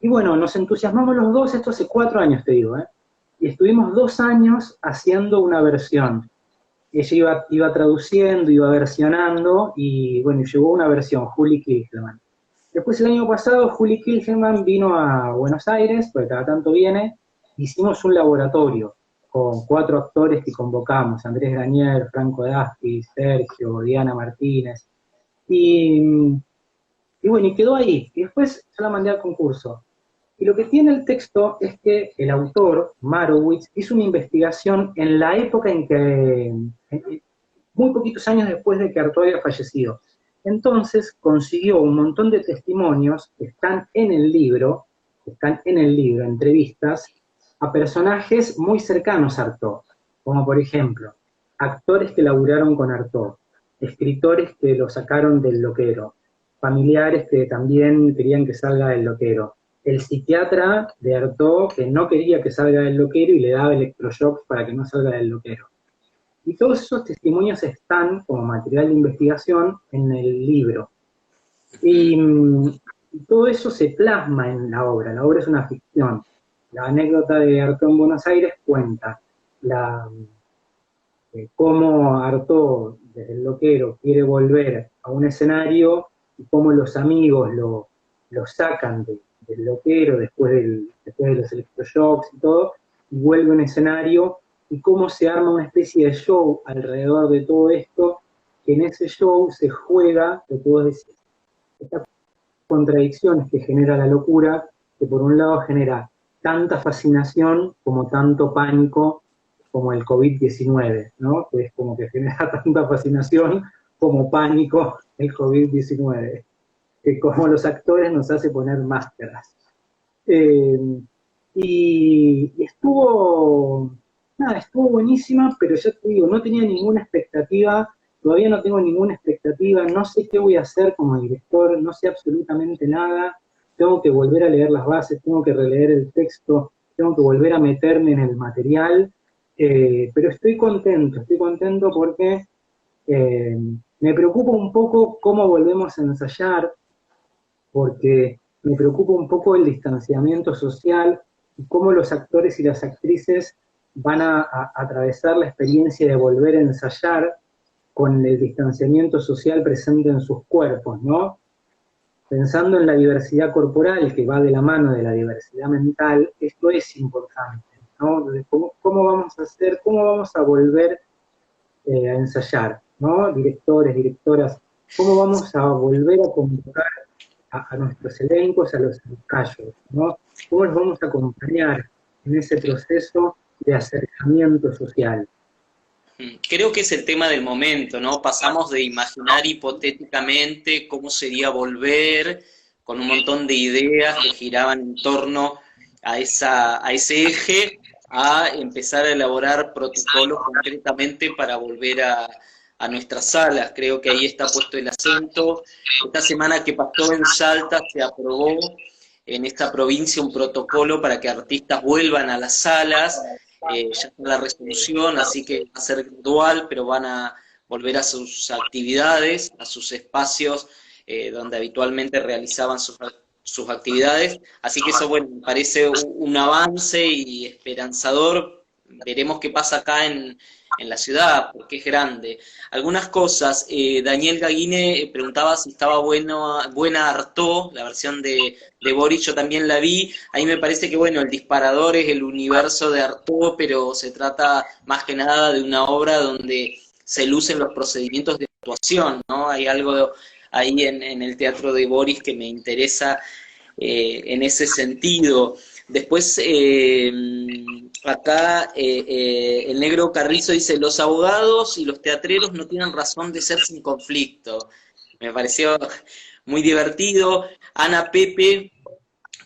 bueno, nos entusiasmamos los dos, esto hace 4 años te digo, ¿eh? Y estuvimos 2 años haciendo una versión. Ella iba traduciendo, iba versionando, y bueno, llegó una versión, Julie Kilgelman. Después el año pasado, Julie Kilgelman vino a Buenos Aires, porque cada tanto viene, hicimos un laboratorio con 4 actores que convocamos, Andrés Granier, Franco Daspi, Sergio, Diana Martínez, y, y bueno, y quedó ahí, y después yo la mandé al concurso. Y lo que tiene el texto es que el autor, Marowitz, hizo una investigación en la época en que, muy poquitos años después de que Artaud había fallecido. Entonces consiguió un montón de testimonios que están en el libro, entrevistas, a personajes muy cercanos a Artaud, como por ejemplo, actores que laburaron con Artaud, escritores que lo sacaron del loquero, familiares que también querían que salga del loquero, el psiquiatra de Artaud que no quería que salga del loquero y le daba electroshocks para que no salga del loquero. Y todos esos testimonios están como material de investigación en el libro. Y todo eso se plasma en la obra es una ficción. La anécdota de Artaud en Buenos Aires cuenta cómo Artaud, desde el loquero, quiere volver a un escenario y cómo los amigos lo sacan del loquero después de los electroshocks y todo, y vuelve a un escenario, y cómo se arma una especie de show alrededor de todo esto, que en ese show se juega, lo que vos decís, estas contradicciones que genera la locura, que por un lado genera tanta fascinación como tanto pánico como el COVID-19, ¿no? Que es como que genera tanta fascinación como pánico el COVID-19, que como los actores nos hace poner máscaras. Y estuvo buenísima, pero ya te digo, no tenía ninguna expectativa, todavía no tengo ninguna expectativa, no sé qué voy a hacer como director, no sé absolutamente nada, tengo que volver a leer las bases, tengo que releer el texto, tengo que volver a meterme en el material, pero estoy contento porque me preocupa un poco cómo volvemos a ensayar, porque me preocupa un poco el distanciamiento social y cómo los actores y las actrices van a atravesar la experiencia de volver a ensayar con el distanciamiento social presente en sus cuerpos, ¿no? Pensando en la diversidad corporal que va de la mano de la diversidad mental, esto es importante, ¿no? ¿Cómo vamos a hacer, cómo vamos a volver a ensayar, ¿no? Directores, directoras, ¿cómo vamos a volver a convocar a nuestros elencos, a los ensayos, ¿no? ¿Cómo los vamos a acompañar en ese proceso de acercamiento social.
Creo que es el tema del momento, ¿no? Pasamos de imaginar hipotéticamente cómo sería volver, con un montón de ideas que giraban en torno a ese eje, a empezar a elaborar protocolos concretamente para volver a nuestras salas. Creo que ahí está puesto el acento. Esta semana que pasó en Salta se aprobó en esta provincia un protocolo para que artistas vuelvan a las salas. Ya está la resolución, así que va a ser gradual, pero van a volver a sus actividades, a sus espacios donde habitualmente realizaban sus actividades. Así que eso, bueno, me parece un avance y esperanzador. Veremos qué pasa acá en la ciudad, porque es grande. Algunas cosas, Daniel Gaguine preguntaba si estaba buena Artaud, la versión de Boris, yo también la vi. Ahí me parece que, bueno, el disparador es el universo de Artaud, pero se trata más que nada de una obra donde se lucen los procedimientos de actuación, ¿no? Hay algo ahí en el teatro de Boris que me interesa en ese sentido. Después, acá el negro Carrizo dice, los abogados y los teatreros no tienen razón de ser sin conflicto. Me pareció muy divertido. Ana Pepe,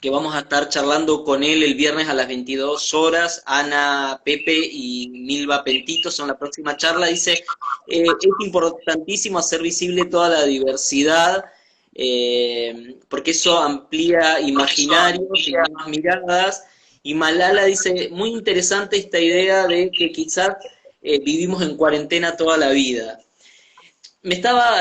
que vamos a estar charlando con él el viernes a las 22 horas. Ana Pepe y Milva Pentito son la próxima charla. Dice, es importantísimo hacer visible toda la diversidad, porque eso amplía imaginarios y nuevas miradas. Y Malala dice, muy interesante esta idea de que quizás vivimos en cuarentena toda la vida. Me estaba,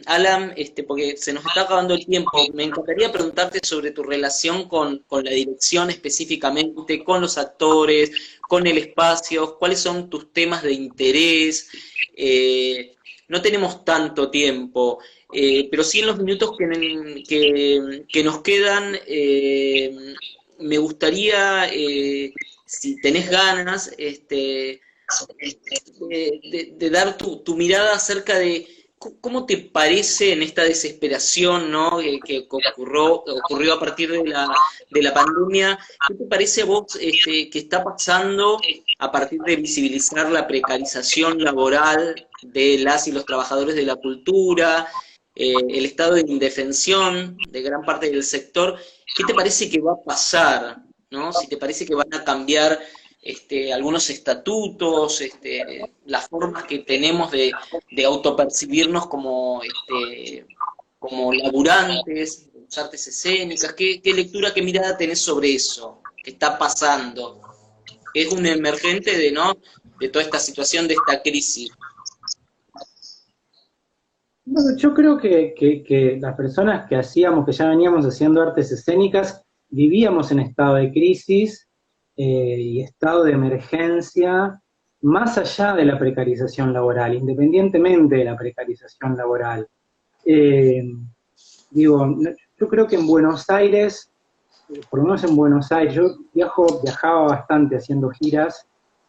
Alan, porque se nos está acabando el tiempo, me encantaría preguntarte sobre tu relación con la dirección específicamente, con los actores, con el espacio, cuáles son tus temas de interés. No tenemos tanto tiempo, pero sí en los minutos que nos quedan, me gustaría, si tenés ganas, de dar tu mirada acerca de cómo te parece en esta desesperación, ¿no? Que ocurrió a partir de la pandemia. ¿Qué te parece a vos que está pasando a partir de visibilizar la precarización laboral de las y los trabajadores de la cultura, el estado de indefensión de gran parte del sector? ¿Qué te parece que va a pasar, ¿no? Si te parece que van a cambiar algunos estatutos, las formas que tenemos de autopercibirnos como laburantes, de las artes escénicas. ¿Qué lectura, qué mirada tenés sobre eso? ¿Qué está pasando? Es un emergente de toda esta situación, de esta crisis.
Bueno, yo creo que las personas que ya veníamos haciendo artes escénicas, vivíamos en estado de crisis y estado de emergencia, más allá de la precarización laboral, independientemente de la precarización laboral. Eh, yo creo que en Buenos Aires, por lo menos en Buenos Aires, yo viajaba bastante haciendo giras,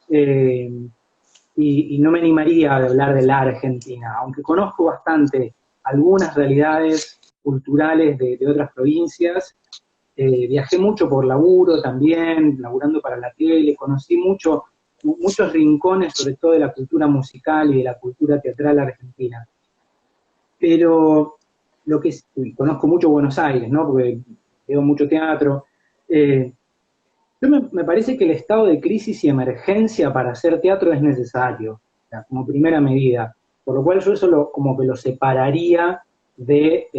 y no me animaría a hablar de la Argentina, aunque conozco bastante algunas realidades culturales de otras provincias. Viajé mucho por laburo también, laburando para la tele, conocí muchos rincones, sobre todo de la cultura musical y de la cultura teatral argentina. Pero conozco mucho Buenos Aires, ¿no? Porque veo mucho teatro. Me parece que el estado de crisis y emergencia para hacer teatro es necesario, o sea, como primera medida, por lo cual yo eso como que lo separaría de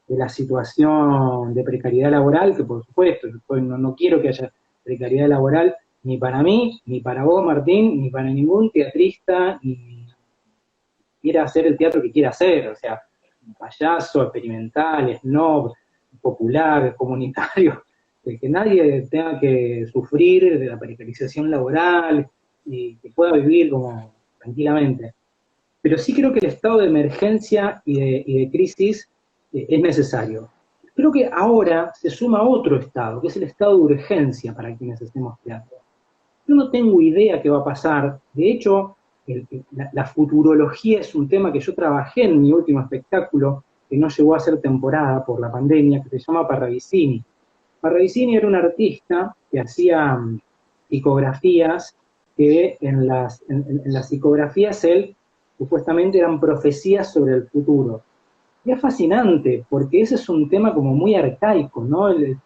la situación de precariedad laboral, que por supuesto, yo no quiero que haya precariedad laboral ni para mí, ni para vos, Martín, ni para ningún teatrista, ni quiera hacer el teatro que quiera hacer, o sea, payaso, experimental, snob, popular, comunitario, de que nadie tenga que sufrir de la precarización laboral y que pueda vivir como tranquilamente. Pero sí creo que el estado de emergencia y de crisis es necesario. Creo que ahora se suma otro estado, que es el estado de urgencia para quienes hacemos teatro. Yo no tengo idea qué va a pasar. De hecho, la futurología es un tema que yo trabajé en mi último espectáculo, que no llegó a ser temporada por la pandemia, que se llama Parravicini. Parravicini era un artista que psicografías, que en las psicografías él supuestamente eran profecías sobre el futuro. Y es fascinante, porque ese es un tema como muy arcaico, ¿no? La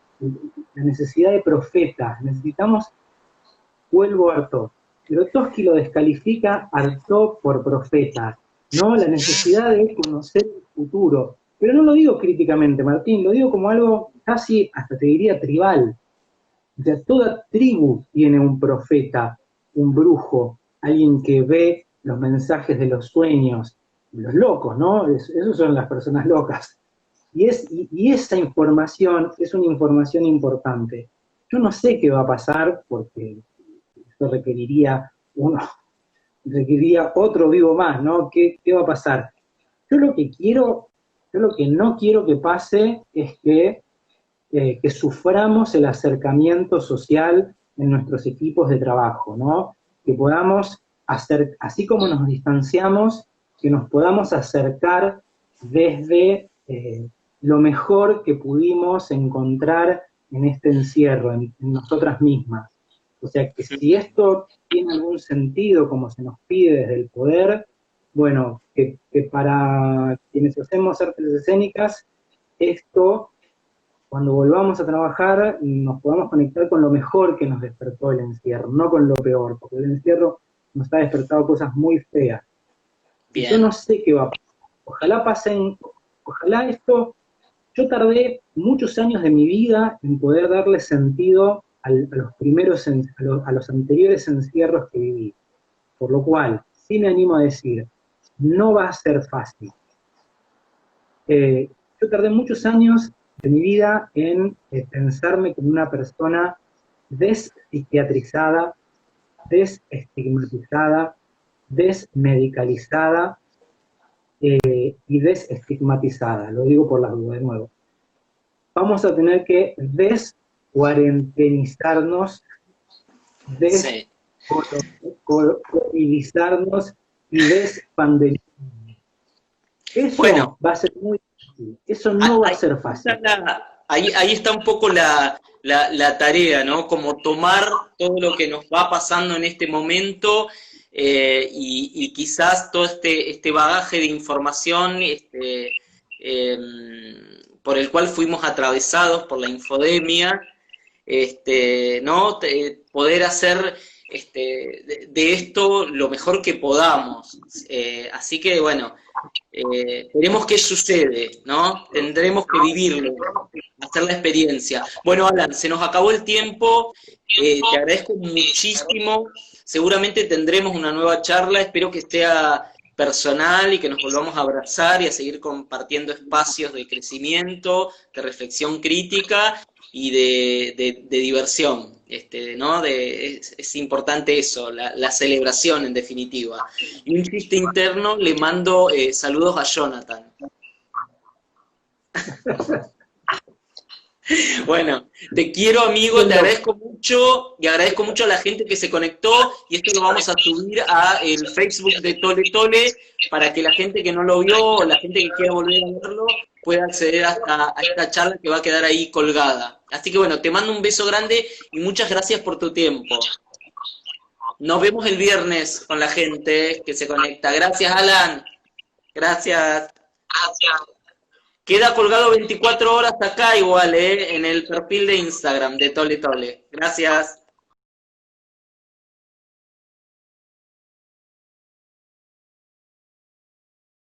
necesidad de profetas. Necesitamos, vuelvo a Artaud, pero Trotsky lo descalifica Artaud por profeta, ¿no? La necesidad de conocer el futuro. Pero no lo digo críticamente, Martín, lo digo como algo casi, hasta te diría, tribal. O sea, toda tribu tiene un profeta, un brujo, alguien que ve los mensajes de los sueños, los locos, ¿no? Esos son las personas locas. Y esa información es una información importante. Yo no sé qué va a pasar, porque esto requeriría otro vivo más, ¿no? ¿Qué va a pasar? Yo lo que no quiero que pase es que suframos el acercamiento social en nuestros equipos de trabajo, ¿no? Que podamos hacer, así como nos distanciamos, que nos podamos acercar desde lo mejor que pudimos encontrar en este encierro, en nosotras mismas. O sea, que si esto tiene algún sentido, como se nos pide desde el poder, bueno, que para quienes hacemos artes escénicas, esto, cuando volvamos a trabajar, nos podamos conectar con lo mejor que nos despertó el encierro, no con lo peor, porque el encierro nos ha despertado cosas muy feas.
Bien.
Yo no sé qué va a pasar. Ojalá esto, yo tardé muchos años de mi vida en poder darle sentido a los anteriores encierros que viví. Por lo cual, sí me animo a decir, no va a ser fácil. Yo tardé muchos años de mi vida en pensarme como una persona despsiquiatrizada, desestigmatizada, desmedicalizada y desestigmatizada. Lo digo por las dudas de nuevo. Vamos a tener que descuarentenizarnos, descovidizarnos y despandemizarnos. Eso va a ser muy difícil. Eso no va a ser fácil.
Ahí está un poco la tarea, ¿no? Como tomar todo lo que nos va pasando en este momento y quizás todo este bagaje de información por el cual fuimos atravesados por la infodemia, ¿no? Poder hacer de esto lo mejor que podamos. Así que, bueno, veremos qué sucede, ¿no? Tendremos que vivirlo, hacer la experiencia. Bueno, Alan, se nos acabó el tiempo, te agradezco muchísimo, seguramente tendremos una nueva charla, espero que sea personal y que nos volvamos a abrazar y a seguir compartiendo espacios de crecimiento, de reflexión crítica y de diversión, ¿no? Es importante eso, la celebración en definitiva. Y un chiste interno, le mando saludos a Jonathan. Bueno, te quiero, amigo, te agradezco mucho y agradezco mucho a la gente que se conectó y esto lo vamos a subir a el Facebook de Tole Tole para que la gente que no lo vio o la gente que quiera volver a verlo pueda acceder a esta charla que va a quedar ahí colgada. Así que bueno, te mando un beso grande y muchas gracias por tu tiempo. Nos vemos el viernes con la gente que se conecta. Gracias, Alan. Gracias. Queda colgado 24 horas acá igual, en el perfil de Instagram de Tole Tole. Gracias.